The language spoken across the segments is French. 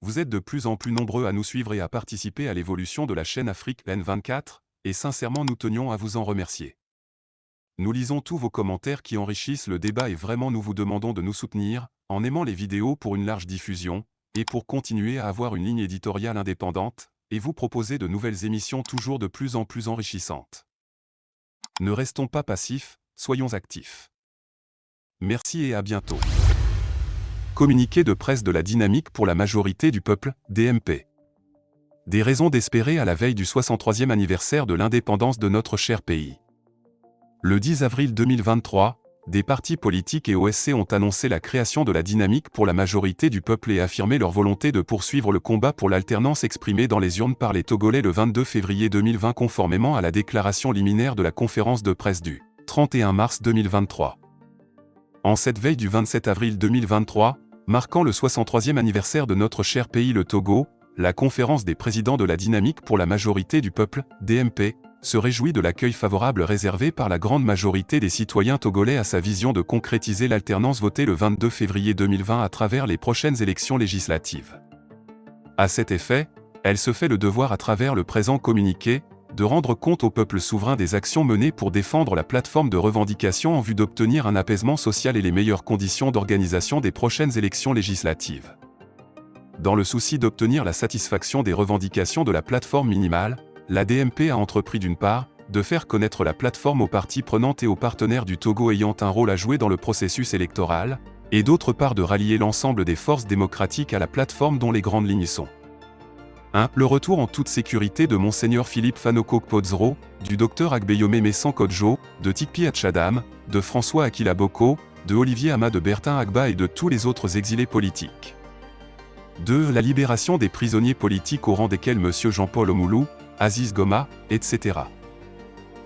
Vous êtes de plus en plus nombreux à nous suivre et à participer à l'évolution de la chaîne Afrique N24, et sincèrement nous tenions à vous en remercier. Nous lisons tous vos commentaires qui enrichissent le débat et vraiment nous vous demandons de nous soutenir, en aimant les vidéos pour une large diffusion, et pour continuer à avoir une ligne éditoriale indépendante, et vous proposer de nouvelles émissions toujours de plus en plus enrichissantes. Ne restons pas passifs, soyons actifs. Merci et à bientôt. Communiqué de presse de la dynamique pour la majorité du peuple, DMP. Des raisons d'espérer à la veille du 63e anniversaire de l'indépendance de notre cher pays. Le 10 avril 2023, des partis politiques et OSC ont annoncé la création de la dynamique pour la majorité du peuple et affirmé leur volonté de poursuivre le combat pour l'alternance exprimée dans les urnes par les Togolais le 22 février 2020 conformément à la déclaration liminaire de la conférence de presse du 31 mars 2023. En cette veille du 27 avril 2023, marquant le 63e anniversaire de notre cher pays le Togo, la conférence des présidents de la dynamique pour la majorité du peuple, DMP, se réjouit de l'accueil favorable réservé par la grande majorité des citoyens togolais à sa vision de concrétiser l'alternance votée le 22 février 2020 à travers les prochaines élections législatives. À cet effet, elle se fait le devoir à travers le présent communiqué, de rendre compte au peuple souverain des actions menées pour défendre la plateforme de revendication en vue d'obtenir un apaisement social et les meilleures conditions d'organisation des prochaines élections législatives. Dans le souci d'obtenir la satisfaction des revendications de la plateforme minimale, la DMP a entrepris d'une part, de faire connaître la plateforme aux parties prenantes et aux partenaires du Togo ayant un rôle à jouer dans le processus électoral, et d'autre part de rallier l'ensemble des forces démocratiques à la plateforme dont les grandes lignes sont 1. Le retour en toute sécurité de Monseigneur Philippe Fanoko Kpodzro, du Dr Agbeyome Messan Kodjo, de Tikpi Atchadam, de François Akila Boko, de Olivier Ama de Bertin Agba et de tous les autres exilés politiques. 2. La libération des prisonniers politiques au rang desquels M. Jean-Paul Omoulou, Aziz Goma, etc.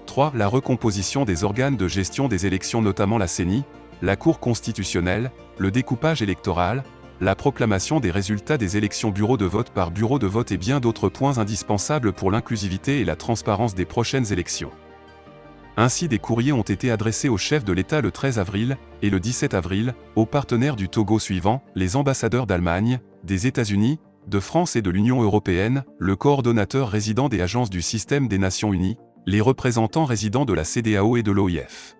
3. La recomposition des organes de gestion des élections notamment la CENI, la Cour constitutionnelle, le découpage électoral, la proclamation des résultats des élections bureau de vote par bureau de vote et bien d'autres points indispensables pour l'inclusivité et la transparence des prochaines élections. Ainsi des courriers ont été adressés au chef de l'État le 13 avril, et le 17 avril, aux partenaires du Togo suivants, les ambassadeurs d'Allemagne, des États-Unis, de France et de l'Union européenne, le coordonnateur résident des agences du système des Nations Unies, les représentants résidents de la CEDEAO et de l'OIF.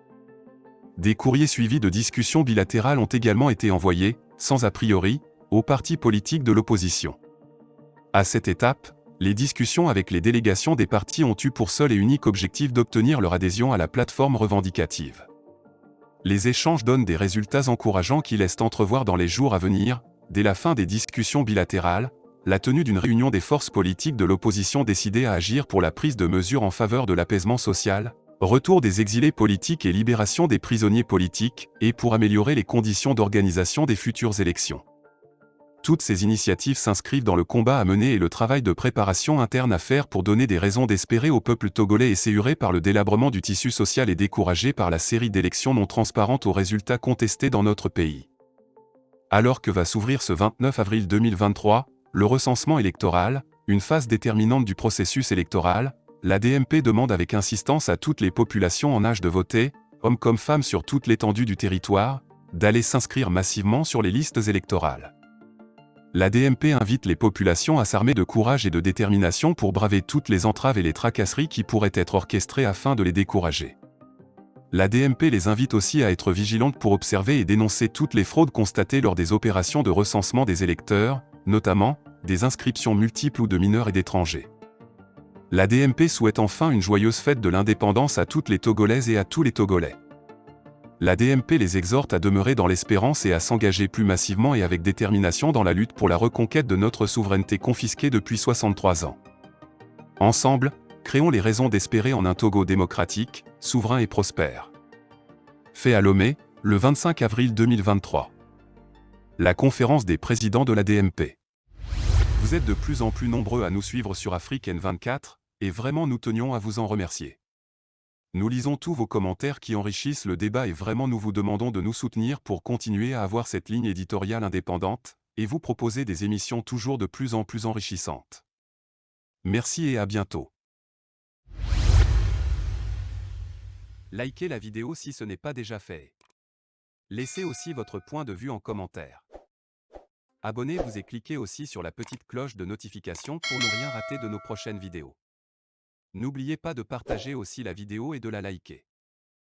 Des courriers suivis de discussions bilatérales ont également été envoyés, sans a priori, aux partis politiques de l'opposition. À cette étape, les discussions avec les délégations des partis ont eu pour seul et unique objectif d'obtenir leur adhésion à la plateforme revendicative. Les échanges donnent des résultats encourageants qui laissent entrevoir dans les jours à venir, dès la fin des discussions bilatérales, la tenue d'une réunion des forces politiques de l'opposition décidées à agir pour la prise de mesures en faveur de l'apaisement social, retour des exilés politiques et libération des prisonniers politiques, et pour améliorer les conditions d'organisation des futures élections. Toutes ces initiatives s'inscrivent dans le combat à mener et le travail de préparation interne à faire pour donner des raisons d'espérer au peuple togolais esséuré par le délabrement du tissu social et découragé par la série d'élections non transparentes aux résultats contestés dans notre pays. Alors que va s'ouvrir ce 29 avril 2023, le recensement électoral, une phase déterminante du processus électoral, la DMP demande avec insistance à toutes les populations en âge de voter, hommes comme femmes sur toute l'étendue du territoire, d'aller s'inscrire massivement sur les listes électorales. La DMP invite les populations à s'armer de courage et de détermination pour braver toutes les entraves et les tracasseries qui pourraient être orchestrées afin de les décourager. La DMP les invite aussi à être vigilantes pour observer et dénoncer toutes les fraudes constatées lors des opérations de recensement des électeurs, notamment, des inscriptions multiples ou de mineurs et d'étrangers. La DMP souhaite enfin une joyeuse fête de l'indépendance à toutes les Togolaises et à tous les Togolais. La DMP les exhorte à demeurer dans l'espérance et à s'engager plus massivement et avec détermination dans la lutte pour la reconquête de notre souveraineté confisquée depuis 63 ans. Ensemble, créons les raisons d'espérer en un Togo démocratique, souverain et prospère. Fait à Lomé, le 25 avril 2023. La conférence des présidents de la DMP. Vous êtes de plus en plus nombreux à nous suivre sur Afrique N24, et vraiment nous tenions à vous en remercier. Nous lisons tous vos commentaires qui enrichissent le débat et vraiment nous vous demandons de nous soutenir pour continuer à avoir cette ligne éditoriale indépendante, et vous proposer des émissions toujours de plus en plus enrichissantes. Merci et à bientôt. Likez la vidéo si ce n'est pas déjà fait. Laissez aussi votre point de vue en commentaire. Abonnez-vous et cliquez aussi sur la petite cloche de notification pour ne rien rater de nos prochaines vidéos. N'oubliez pas de partager aussi la vidéo et de la liker.